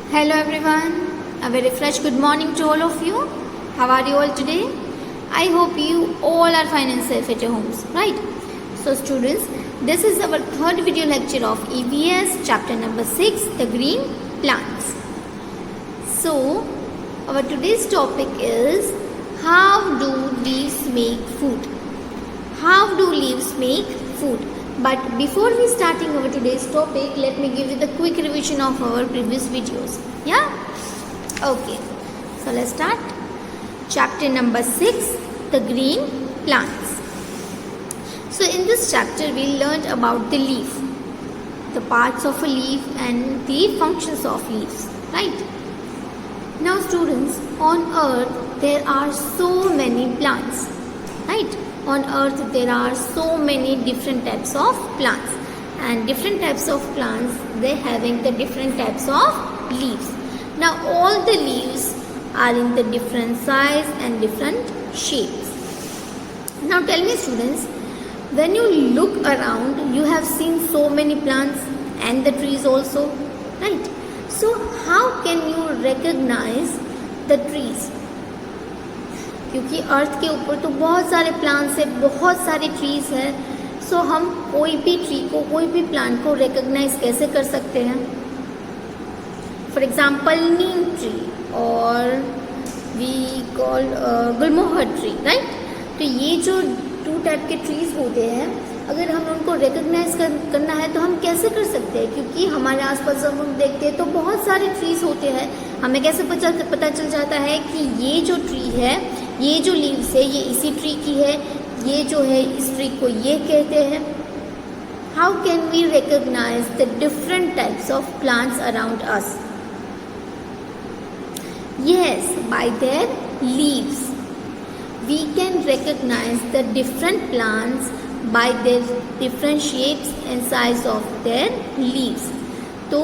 Hello everyone, a very fresh good morning to all of you. How are you all today? I hope you all are fine and safe at your homes, right? So students, this is our third video lecture of EVS chapter number 6, the green plants. So our today's topic is how do leaves make food? How do leaves make food? But before we starting our today's topic, let me give you the quick revision of our previous videos. Yeah? Okay. So let's start. Chapter number 6, the green plants. So in this chapter, we learned about the leaf, the parts of a leaf and the functions of leaves. Right? Now students, on earth, there are so many plants. Right? On earth there are so many different types of plants, and different types of plants, they having the different types of leaves. Now all the leaves are in the different size and different shapes. Now tell me students, when you look around, you have seen so many plants and the trees also, right? So how can you recognize the trees? क्योंकि अर्थ के ऊपर तो बहुत सारे plants है, बहुत सारे trees है. सो हम कोई भी ट्री को, कोई भी प्लांट को रिकॉग्नाइज कैसे कर सकते हैं? फॉर एग्जांपल नीम ट्री और we call gulmohar tree, right? तो ये जो टू टाइप के ट्रीज होते हैं, अगर हम उनको रिकॉग्नाइज करना है तो हम कैसे कर सकते हैं? क्योंकि हमारे आसपास जब हम देखते हैं तो बहुत सारे ट्रीज होते हैं. हमें कैसे पता चल जाता है कि ये जो ट्री है, ये जो लीव्स है, ये इसी ट्री की है, ये जो है इस ट्री को ये कहते हैं. How can we recognise the different types of plants around us? Yes, by their leaves we can recognize the different plants by their different shapes and size of their leaves. तो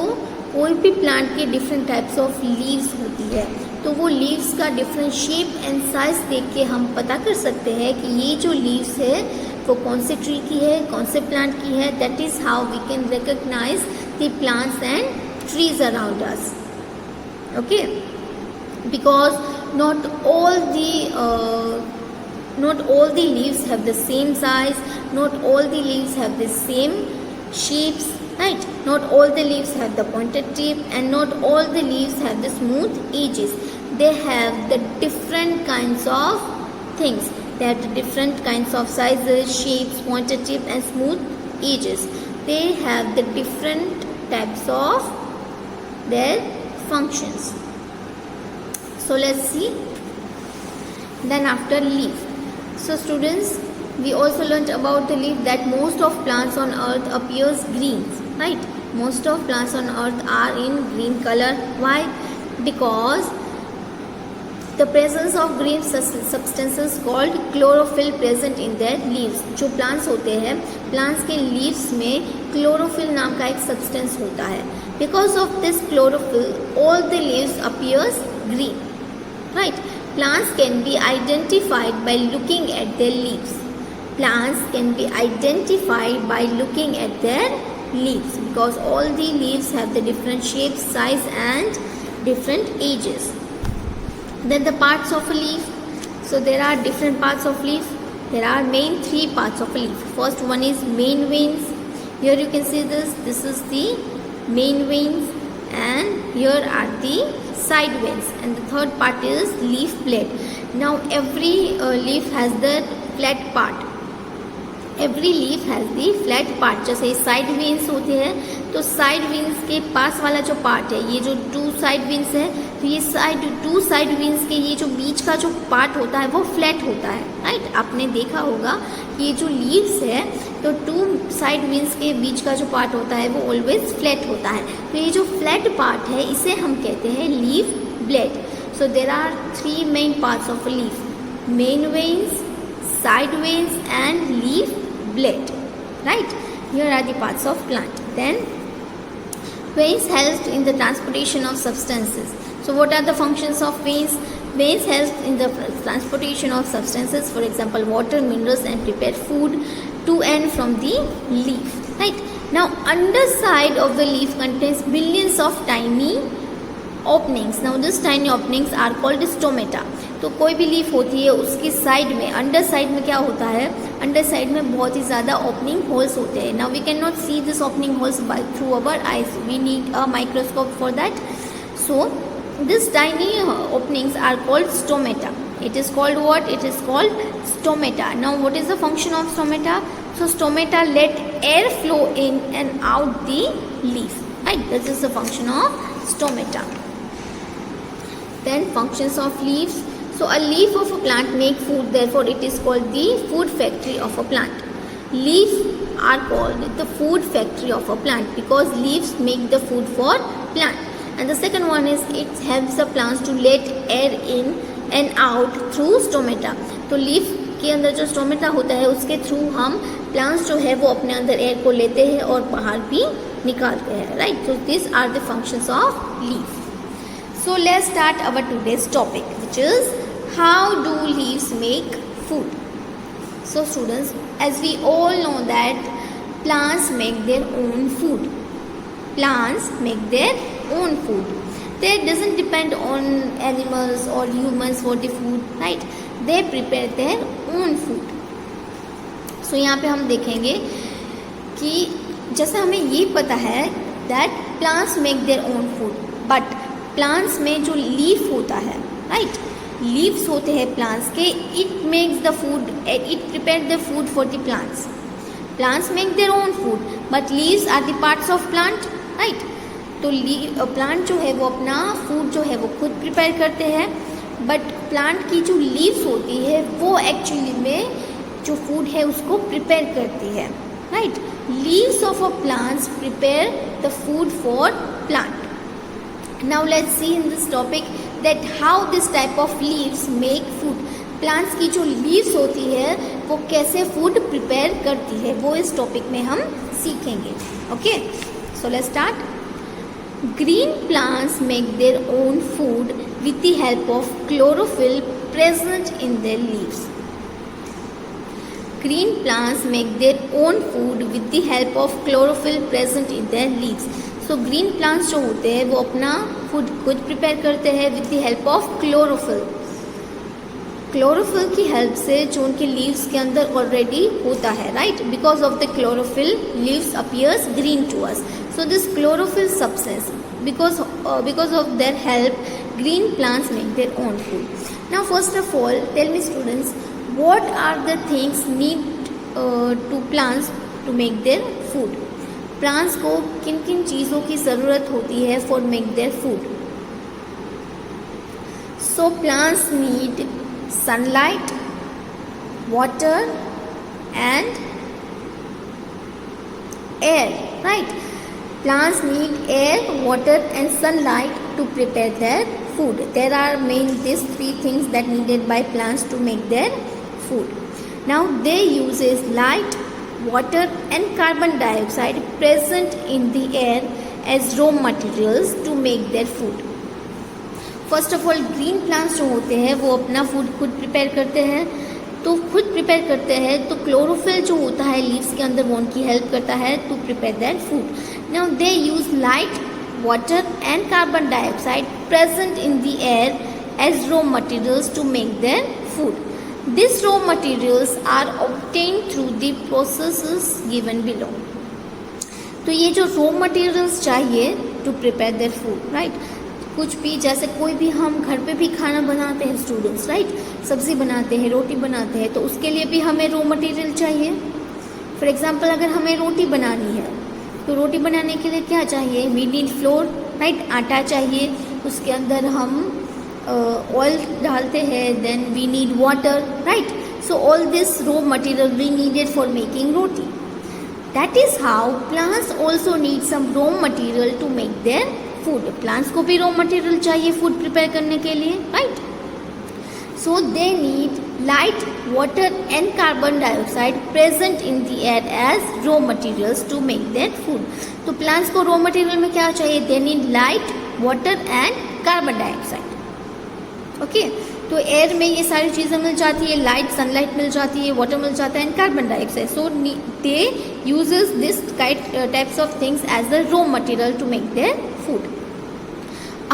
कोई भी plant के different types of leaves होती है, तो वो leaves का different shape and size देख के हम पता कर सकते हैं कि ये जो लीव्स है वो कौन से ट्री की है, कौन से प्लांट की है. That is how we can recognise the plants and trees around us. Okay, because not all the leaves have the same size, not all the leaves have the same shapes, right? Not all the leaves have the pointed tip, and not all the leaves have the smooth edges. They have the different kinds of things. They have the different kinds of sizes, shapes, pointed tip and smooth edges. They have the different types of their functions. So let's see. Then after leaf. So students, we also learnt about the leaf that most of plants on earth appears green, right? Most of plants on earth are in green color. Why? Because the presence of green substances called chlorophyll present in their leaves. जो plants होते हैं, plants के leaves में chlorophyll नाम का एक substance होता है. Because of this chlorophyll, all the leaves appears green, right? Plants can be identified by looking at their leaves. Plants can be identified by looking at their leaves because all the leaves have the different shapes, size and different ages. Then the parts of a leaf. So there are different parts of leaf. There are main three parts of a leaf. First one is main veins. Here you can see this. This is the main veins, and here are the side veins, and the third part is leaf blade. Now every leaf has the flat part. Every leaf has the flat part. जैसे side veins होते हैं, तो side veins के पास वाला जो part है, ये जो टू साइड वेन्स है, तो ये टू साइड वेन्स के ये जो बीच का जो पार्ट होता है वो फ्लैट होता है, राइट? आपने देखा होगा ये जो लीव्स है, तो टू साइड वेन्स के बीच का जो पार्ट होता है वो ऑलवेज फ्लैट होता है. तो ये जो फ्लैट पार्ट है, इसे हम कहते हैं leaf blade. So there are three main parts of a leaf: main veins, side veins and leaf blade, right? Here are the parts of plant. Then veins help in the transportation of substances. So what are the functions of veins? Veins help in the transportation of substances, for example water, minerals, and prepare food to and from the leaf, right? Now underside of the leaf contains billions of tiny openings. Now this tiny openings are called stomata. तो कोई भी leaf होती है उसकी side में, under side में क्या होता है, अंडर साइड में बहुत ही ज़्यादा ओपनिंग होल्स होते हैं. Now we can not see this opening holes by through our eyes, we need a microscope for that. So this tiny openings are called stomata. It is called what? It is called stomata. Now what is the function of stomata? So stomata let air flow in and out the leaf. Right? This is the function of stomata. Then functions of leaves. So a leaf of a plant make food, therefore it is called the food factory of a plant. Leaves are called the food factory of a plant because leaves make the food for plant. And the second one is it helps the plants to let air in and out through stomata. तो leaf के अंदर जो stomata होता है उसके through हम plants जो है वो अपने अंदर एयर को लेते हैं और बाहर भी निकालते हैं. Right. So this are the functions of leaf. So let's start our today's topic, which is how do leaves make food. So students, as we all know that plants make their own food. Plants make their own food. They doesn't depend on animals or humans for the food, right? They prepare their own food. So यहाँ पे हम देखेंगे कि जैसे हमें ये पता है that plants make their own food, but plants में जो लीफ होता है, राइट, लीव्स होते हैं प्लांट्स के, it makes the food, it prepare the food for the plants. Plants make their own food but leaves are the parts of plant, right. तो plant जो है वो अपना फूड जो है वो खुद प्रिपेयर करते हैं, बट प्लांट की जो लीव्स होती है वो एक्चुअली में जो फूड है उसको प्रिपेयर करती है, right. Leaves of a plants prepare the food for plant. Now let's see in this topic that how this type of leaves make food. Plants की जो leaves होती है वो कैसे food prepare करती है वो इस topic में हम सीखेंगे. Okay, so let's start. Green plants make their own food with the help of chlorophyll present in their leaves. Green plants make their own food with the help of chlorophyll present in their leaves. So green plants जो होते हैं वो अपना food खुद prepare करते हैं with the help of chlorophyll. Chlorophyll की help से जो उनके लीव्स के अंदर ऑलरेडी होता है, right. Because of the chlorophyll leaves appears green to us. So this chlorophyll substance, because of their help green plants make their own food. Now first of all tell me students, what are the things need to plants to make their food. Plants को किन किन चीज़ों की ज़रूरत होती है for make their food. So plants need sunlight, water and air, right. Plants need air, water and sunlight to prepare their food. There are main this three things that needed by plants to make their food. Now they uses light, water and carbon dioxide present in the air as raw materials to make their food. First of all, green plants जो होते हैं वो अपना food खुद prepare करते हैं. तो खुद प्रिपेयर करते हैं तो क्लोरोफिल जो होता है लीव्स के अंदर वो उनकी हेल्प करता है to prepare that food. Now they use light, water and carbon dioxide present in the air as raw materials to make their food. These raw materials are obtained through the processes given below. तो ये जो raw materials चाहिए to prepare their food, right? कुछ भी जैसे कोई भी हम घर पे भी खाना बनाते हैं स्टूडेंट्स, राइट. सब्जी बनाते हैं, रोटी बनाते हैं, तो उसके लिए भी हमें raw material चाहिए. फॉर एग्जाम्पल अगर हमें रोटी बनानी है तो रोटी बनाने के लिए क्या चाहिए, वी नीड फ्लोर, राइट. आटा चाहिए, उसके अंदर हम ऑयल डालते हैं, then we need water, right. So all this raw material we needed for making roti. That is how plants also need some raw material to make their food. Plants को भी raw material चाहिए food prepare करने के लिए, right. So they need light, water and carbon dioxide present in the air as raw materials to make their food. तो plants को raw material में क्या चाहिए, दे need light, water and carbon dioxide. Okay, तो air में ये सारी चीज़ें मिल जाती है, लाइट, सनलाइट मिल जाती है, वाटर मिल जाता है and carbon dioxide. So they uses this types of things as the raw material to make their food.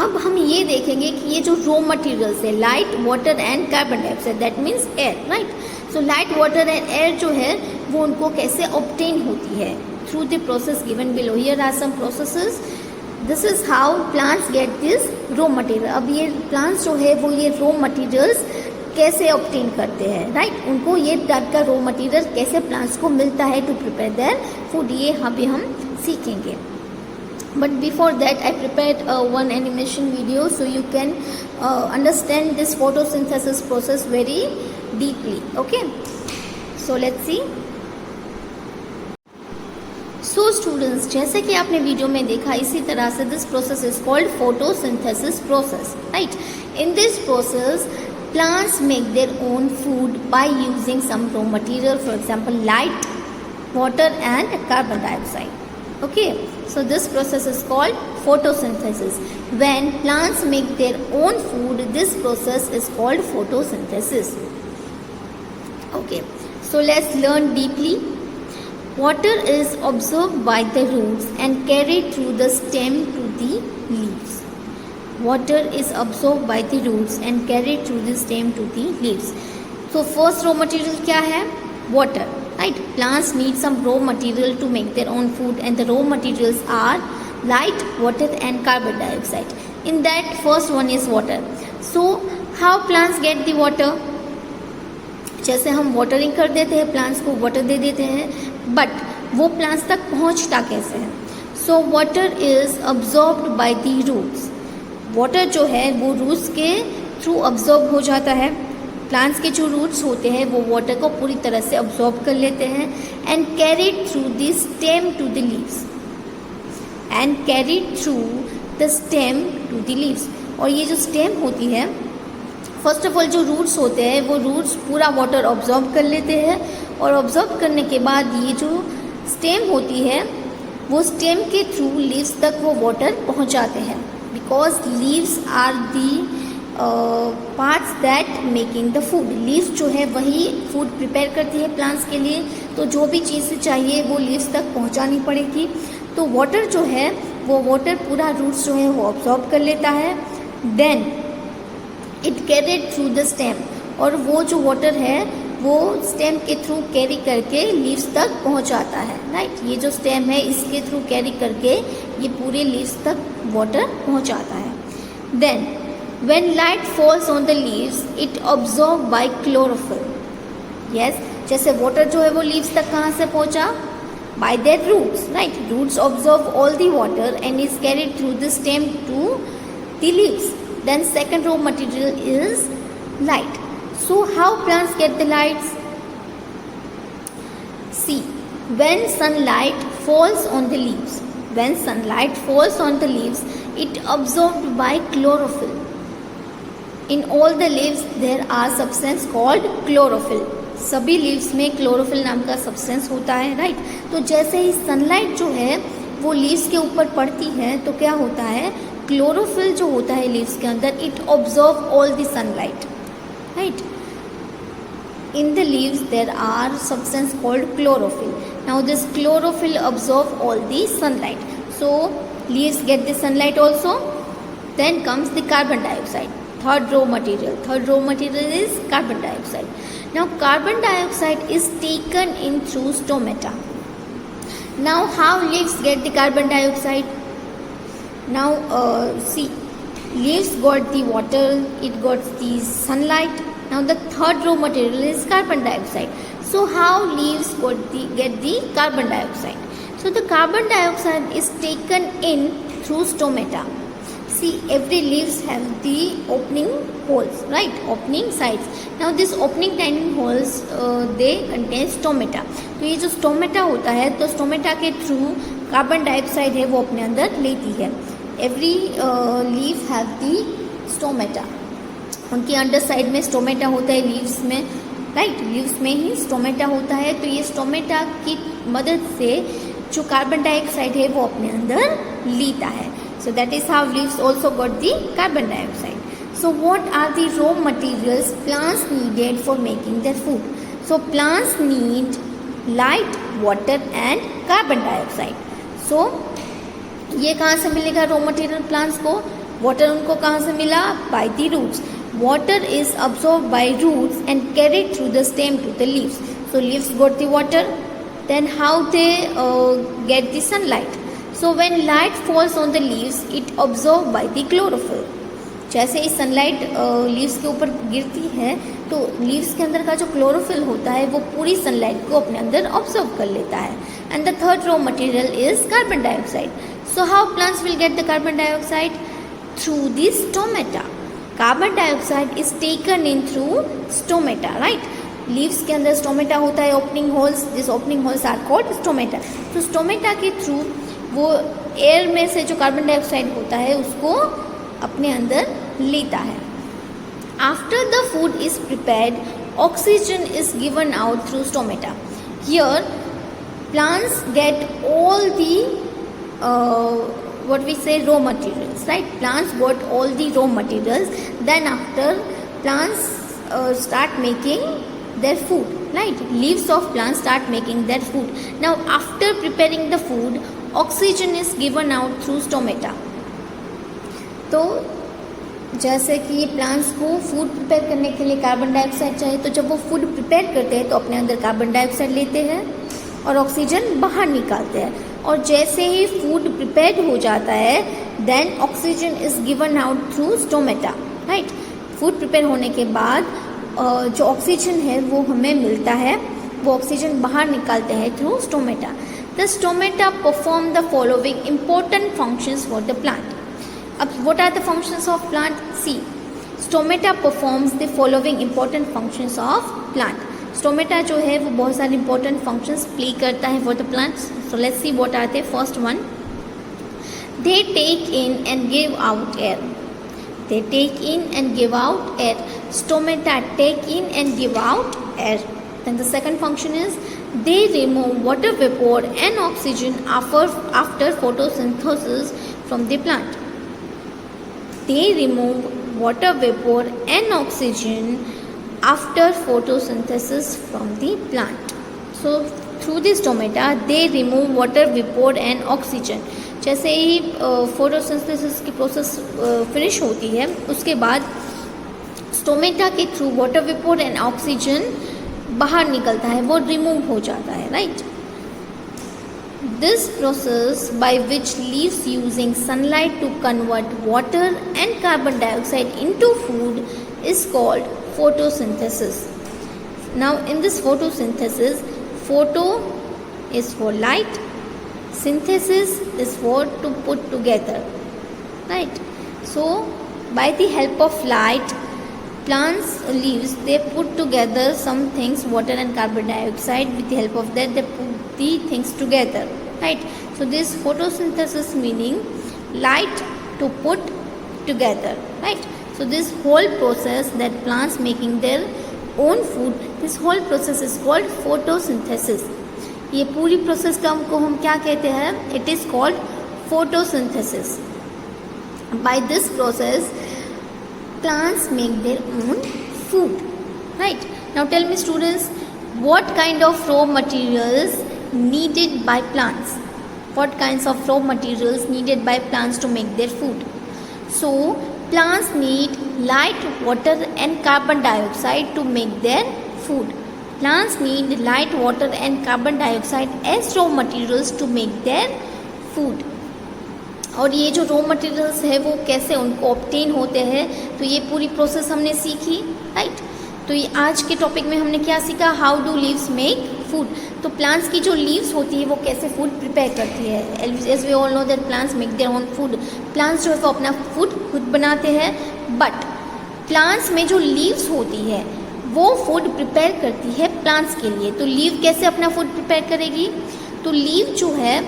अब हम ये देखेंगे कि ये जो रॉ मटेरियल्स है, light, water and carbon dioxide, that means air, right. So light, water and air जो है वो उनको कैसे ऑब्टेन होती है, through the process given below. Here are some processes, this is how plants get this raw material. अब ये plants जो है वो ये रॉ मटेरियल्स कैसे ऑब्टेन करते हैं, राइट। उनको ये टाइप का रॉ मटेरियल कैसे प्लांट्स को मिलता है टू प्रिपेयर देयर फूड, ये अभी हम सीखेंगे। But before that I prepared one animation video so you can understand this photosynthesis process very deeply. Okay, so let's see. So students, जैसे कि आपने वीडियो में देखा, इसी तरह से this process is called photosynthesis process, right. In this process plants make their own food by using some raw material, for example light, water and carbon dioxide. Okay, so this process is called photosynthesis. When plants make their own food, this process is called photosynthesis. Okay, so let's learn deeply. Water is absorbed by the roots and carried through the stem to the leaves. Water is absorbed by the roots and carried through the stem to the leaves. So first raw material क्या है? Water. Right, plants need some raw material to make their own food and the raw materials are light, water and carbon dioxide. In that first one is water. So how plants get the water? जैसे हम watering कर देते हैं, plants को water दे देते हैं, but वो plants तक पहुंचता कैसे है? So water is absorbed by the roots. Water जो है वो रूट्स के थ्रू अब्जॉर्ब हो जाता है। प्लांट्स के जो रूट्स होते हैं वो वाटर को पूरी तरह से अब्जॉर्ब कर लेते हैं and carried through the stem to the leaves, and carried through the stem to the leaves. और ये जो स्टेम होती है, फर्स्ट ऑफ ऑल जो रूट्स होते हैं वो रूट्स पूरा वाटर अब्जॉर्ब कर लेते हैं और अब्जॉर्ब करने के बाद ये जो स्टेम होती है वो स्टेम के थ्रू लीव्स तक वो वाटर पहुंचाते हैं, because leaves are the parts that making the food. Leaves जो है वही फूड प्रिपेयर करती है प्लांट्स के लिए, तो जो भी चीज़ चाहिए वो लीव्स तक पहुंचानी पड़ेगी। तो वाटर जो है वो वाटर पूरा रूट्स जो है वो अब्जॉर्ब कर लेता है, then it carried through the stem, और वो जो वाटर है वो स्टेम के थ्रू कैरी करके लीव्स तक पहुंचाता है, राइट। ये जो स्टेम है इसके थ्रू कैरी करके ये पूरे लीव्स तक वाटर पहुंचाता है। Then when light falls on the leaves it absorbed by chlorophyll. yes, जैसे water जो है वो leaves तक कहाँ से पहुँचा? by their roots, right. roots absorb all the water and is carried through the stem to the leaves. Then second raw material is light. So how plants get the lights? See, when sunlight falls on the leaves, when sunlight falls on the leaves it absorbed by chlorophyll. In all the leaves there are substance called chlorophyll. सभी leaves में chlorophyll नाम का substance होता है, right. तो जैसे ही sunlight जो है वो लीव्स के ऊपर पड़ती है तो क्या होता है, क्लोरोफिल जो होता है लीव्स के अंदर it observe all the sunlight, right. In the leaves there are substance called chlorophyll. Now this chlorophyll absorb all the sunlight. So leaves get the sunlight also. Then comes the carbon dioxide. Third raw material. Third raw material is carbon dioxide. Now carbon dioxide is taken in through stomata. Now how leaves get the carbon dioxide? Now see, leaves got the water, it got the sunlight. Now the third raw material is carbon dioxide. So how leaves get the carbon dioxide? So the carbon dioxide is taken in through stomata. See, every leaves have the opening holes, right? Opening sides. Now this opening tiny holes they contain stomata. तो ये जो stomata होता है तो stomata के through carbon dioxide है वो अपने अंदर लेती है. Every leaf have the stomata. उनकी अंडर साइड में स्टोमेटा होता है लीव्स में, राइट. लीव्स में ही स्टोमेटा होता है. तो ये स्टोमेटा की मदद से जो कार्बन डाइऑक्साइड है वो अपने अंदर लेता है. So that is how leaves also got the carbon dioxide. So what are the raw materials plants needed for making their food? So plants need light, water and carbon dioxide. So ये कहाँ से मिलेगा raw material plants को? Water उनको कहाँ से मिला? By the roots. Water is absorb by roots and carried through the stem to the leaves. So leaves got the water. Then how they get the sunlight? So when light falls on the leaves, it absorbed by the chlorophyll. जैसे ही sunlight leaves के ऊपर गिरती है तो leaves के अंदर का जो क्लोरोफिल होता है वो पूरी सनलाइट को अपने अंदर ऑब्जर्व कर लेता है. And the third raw material is carbon dioxide. So how plants will get the carbon dioxide? Through the stomata. Carbon dioxide is taken in through stomata, right. Leaves के अंदर स्टोमेटा होता है, opening holes. This opening holes are called stomata. तो stomata के थ्रू वो air में से जो कार्बन डाइऑक्साइड होता है उसको अपने अंदर लेता है. After the food is prepared, oxygen is given out through stomata. Here plants get all the what we say raw materials, right? Plants got all the raw materials. Then after plants start making their food, right? Leaves of plants start making their food. Now after preparing the food, oxygen is given out through stomata. तो जैसे कि plants को food prepare करने के लिए carbon dioxide चाहिए, तो जब वो फूड प्रिपेयर करते हैं तो अपने अंदर कार्बन डाइऑक्साइड लेते हैं और ऑक्सीजन बाहर निकालते हैं. और जैसे ही फूड प्रिपेयर हो जाता है then oxygen is given out through stomata, right. Food prepare होने के बाद जो ऑक्सीजन है वो हमें मिलता है, वो ऑक्सीजन बाहर निकालते हैं through stomata. The stomata perform the following important functions for the plant. अब what are the functions of plant? See, stomata performs the following important functions of plant. Stomata जो है वो बहुत सारे इंपॉर्टेंट फंक्शंस प्ले करता है for the plants. So let's see what are they. First one, they take in and give out air. They take in and give out air. Stomata take in and give out air. Then the second function is they remove water vapor and oxygen after photosynthesis from the plant. They remove water vapor and oxygen after photosynthesis from the plant. So through the stomata they remove water vapor and oxygen. जैसे ही photosynthesis की process finish होती है उसके बाद stomata के थ्रू water vapour and oxygen बाहर निकलता है, वो रिमूव हो जाता है, right. This process by which leaves using sunlight to convert water and carbon dioxide into food is called photosynthesis. Now in this photosynthesis, photo is for light, synthesis is for to put together, right. So by the help of light, plants leaves they put together some things, water and carbon dioxide. With the help of that they put the things together, right. So this photosynthesis meaning light to put together, right. So this whole process that plants making their own food, this whole process is called photosynthesis. ये पूरी process को हम क्या कहते हैं? It is called photosynthesis. By this process plants make their own food, right. Now tell me students, what kind of raw materials needed by plants? What kinds of raw materials needed by plants to make their food? So plants need light, water and carbon dioxide to make their food. Plants need light, water and carbon dioxide as raw materials to make their food. और ये जो raw materials है वो कैसे उनको obtain होते हैं, तो ये पूरी प्रोसेस हमने सीखी, राइट. तो ये आज के टॉपिक में हमने क्या सीखा? How do leaves make food. तो प्लांट्स की जो लीव्स होती है वो कैसे फूड प्रिपेयर करती है. As we all know that plants make their own food. Plants जो है वो अपना फूड खुद बनाते हैं, बट प्लांट्स में जो लीव्स होती है वो फूड प्रिपेयर करती है प्लांट्स के लिए. तो लीव कैसे अपना फूड प्रिपेयर करेगी? तो लीव जो है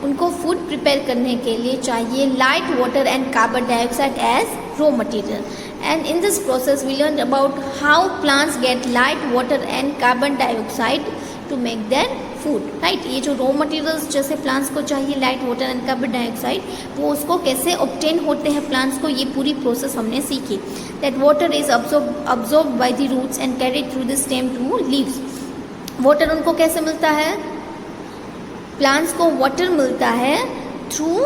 उनको फूड प्रिपेयर करने के लिए चाहिए light, water and carbon dioxide as raw material. And in this process we learn about how plants get light, water and carbon dioxide to make their food, right. ये जो raw materials जैसे plants को चाहिए light, water and carbon dioxide, वो उसको कैसे obtain होते हैं प्लांट्स को, ये पूरी प्रोसेस हमने सीखी. That water is absorbed by the roots and carried through the stem to leaves. Water उनको कैसे मिलता है? प्लांट्स को वाटर मिलता है थ्रू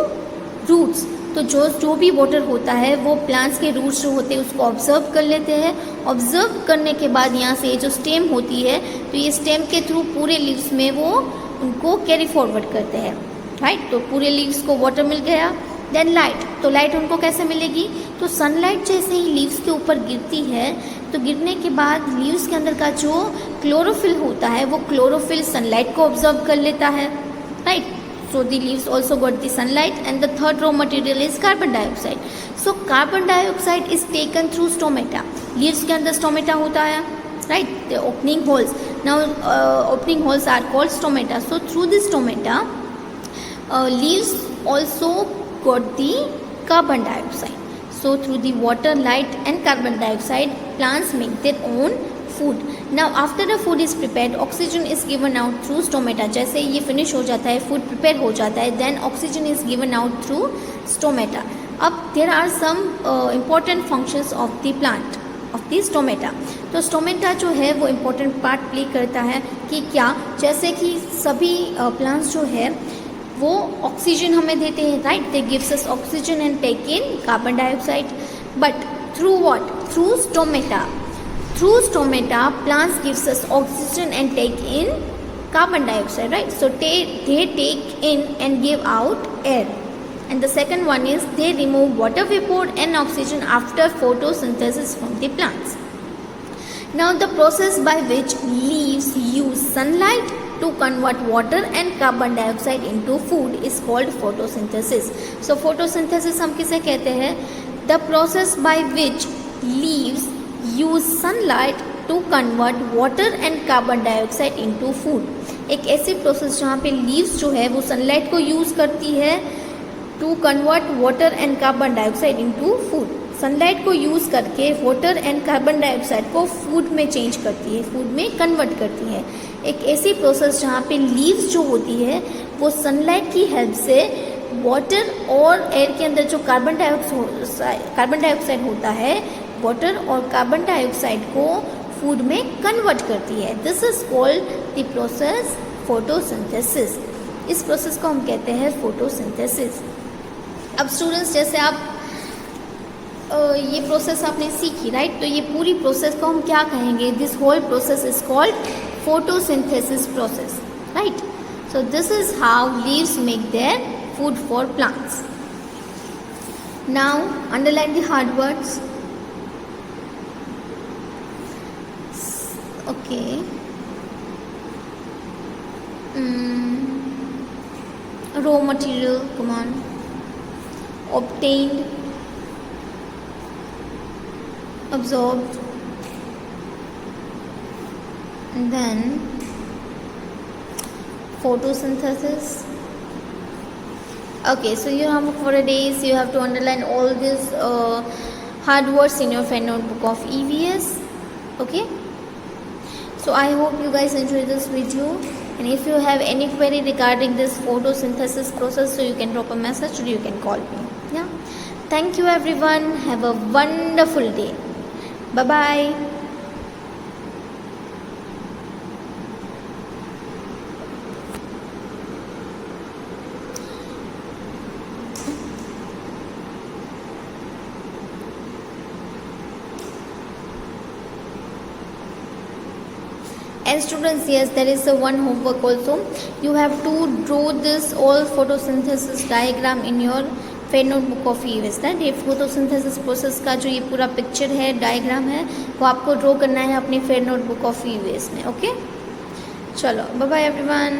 रूट्स. तो जो भी वाटर होता है वो प्लांट्स के रूट्स जो होते हैं उसको ऑब्जर्व कर लेते हैं। ऑब्जर्व करने के बाद यहाँ से जो स्टेम होती है तो ये स्टेम के थ्रू पूरे लीव्स में वो उनको कैरी फॉरवर्ड करते हैं, राइट। तो पूरे लीव्स को वाटर मिल गया। देन लाइट, तो लाइट उनको कैसे मिलेगी, तो सनलाइट जैसे ही लीव्स के ऊपर गिरती है तो गिरने के बाद लीव्स के अंदर का जो क्लोरोफिल होता है वो क्लोरोफिल सनलाइट को ऑब्जर्व कर लेता है, right. So the leaves also got the sunlight, and the third raw material is carbon dioxide. So carbon dioxide is taken through stomata. Leaves के अंदर stomata होता है, right? The opening holes. Now opening holes are called stomata. So through this stomata, leaves also got the carbon dioxide. So through the water, light, and carbon dioxide, plants make their own food. Now after the food is prepared, oxygen is given out through stomata. जैसे ये finish हो जाता है, food prepare हो जाता है, then oxygen is given out through stomata. अब there are some important functions of the plant, of the stomata. तो stomata जो है वो important part play करता है कि क्या, जैसे कि सभी plants जो है वो ऑक्सीजन हमें देते हैं, right. They gives us oxygen and take in carbon dioxide, but through what, through stomata. Through stomata, plants gives us oxygen and take in carbon dioxide, right? So they take in and give out air. And the second one is they remove water vapor and oxygen after photosynthesis from the plants. Now the process by which leaves use sunlight to convert water and carbon dioxide into food is called photosynthesis. So photosynthesis हम किसे कहते हैं? The process by which leaves use sunlight to convert water and carbon dioxide into food. एक ऐसी process जहाँ पे leaves जो है वो सनलाइट को यूज़ करती है to convert water and carbon dioxide into food. Sunlight को यूज़ करके वाटर एंड कार्बन डाइऑक्साइड को फूड में चेंज करती है, फूड में कन्वर्ट करती है। एक ऐसी प्रोसेस जहाँ पे लीव्स जो होती है वो सनलाइट की हेल्प से वाटर और एयर के अंदर जो कार्बन डाइऑक्साइड होता है, वाटर और कार्बन डाइऑक्साइड को फूड में कन्वर्ट करती है। This is called the process photosynthesis. इस प्रोसेस को हम कहते हैं फोटोसिंथेसिस। अब स्टूडेंट्स, जैसे आप ये प्रोसेस आपने सीखी, राइट, तो ये पूरी प्रोसेस को हम क्या कहेंगे? This whole process is called photosynthesis process, right. So this is how leaves make their food for plants. Now underline the hard words. Okay. Raw material, come on. Obtained, absorbed, and then photosynthesis. Okay, so your homework for a day is you have to underline all these hard words in your fan notebook of EVS. Okay. So I hope you guys enjoy this video, and if you have any query regarding this photosynthesis process, so you can drop a message or you can call me. Yeah. Thank you everyone. Have a wonderful day. Bye bye. And students, yes, there is a one homework also. You have to draw this all photosynthesis diagram in your fair notebook of EVS। That ये photosynthesis process का जो ये पूरा picture है, diagram है, वो आपको draw करना है अपनी फेयर नोटबुक ऑफ EVS में। ओके, चलो बाय बाय एवरीवन।